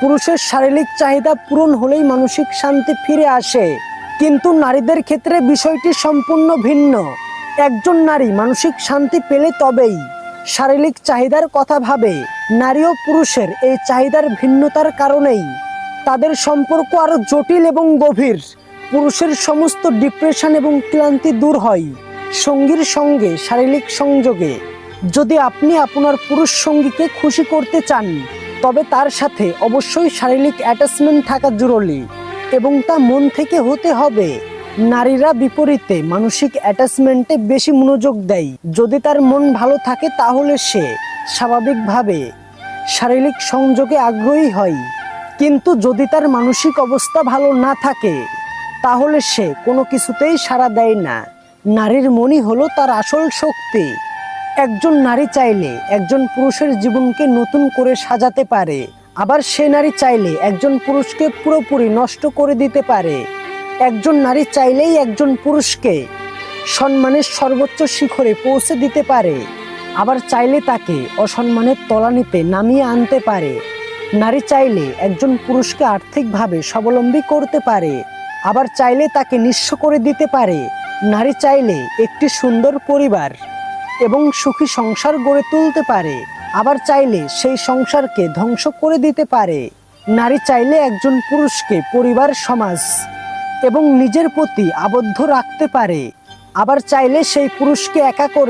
পুরুষের শারীরিক চাহিদা পূরণ হলেই মানসিক শান্তি ফিরে আসে, কিন্তু নারীদের ক্ষেত্রে বিষয়টি সম্পূর্ণ ভিন্ন। একজন নারী মানসিক শান্তি পেলে তবেই শারীরিক চাহিদার কথা ভাবে। নারী ও পুরুষের এই চাহিদার ভিন্নতার কারণেই তাদের সম্পর্ক আরও জটিল এবং গভীর। পুরুষের সমস্ত ডিপ্রেশন এবং ক্লান্তি দূর হয় সঙ্গীর সঙ্গে শারীরিক সংযোগে। যদি আপনি আপনার পুরুষ সঙ্গীকে খুশি করতে চান, তবে তার সাথে অবশ্যই শারীরিক অ্যাটাচমেন্ট থাকা জরুরি এবং তা মন থেকে হতে হবে। নারীরা বিপরীতে মানসিক অ্যাটাচমেন্টে বেশি মনোযোগ দেয়। যদি তার মন ভালো থাকে তাহলে সে স্বাভাবিকভাবে শারীরিক সংযোগে আগ্রহী হয়, কিন্তু যদি তার মানসিক অবস্থা ভালো না থাকে তাহলে সে কোনো কিছুতেই সাড়া দেয় না। নারীর মনই হলো তার আসল শক্তি। একজন নারী চাইলে একজন পুরুষের জীবনকে নতুন করে সাজাতে পারে, আবার সে নারী চাইলে একজন পুরুষকে পুরোপুরি নষ্ট করে দিতে পারে। একজন নারী চাইলেই একজন পুরুষকে সম্মানের সর্বোচ্চ শিখরে পৌঁছে দিতে পারে, আবার চাইলে তাকে অসম্মানের তলানিতে নামিয়ে আনতে পারে। নারী চাইলে একজন পুরুষকে আর্থিকভাবে স্বাবলম্বী করতে পারে, আবার চাইলে তাকে নিঃস্ব করে দিতে পারে। নারী চাইলে একটি সুন্দর পরিবার এবং সুখী সংসার গড়ে তুলতে পারে, আবার চাইলে সেই সংসারকে ধ্বংস করে দিতে পারে। নারী চাইলে একজন পুরুষকে পরিবার, সমাজ এবং নিজের প্রতি আবদ্ধ রাখতে পারে, আবার চাইলে সেই পুরুষকে একা করে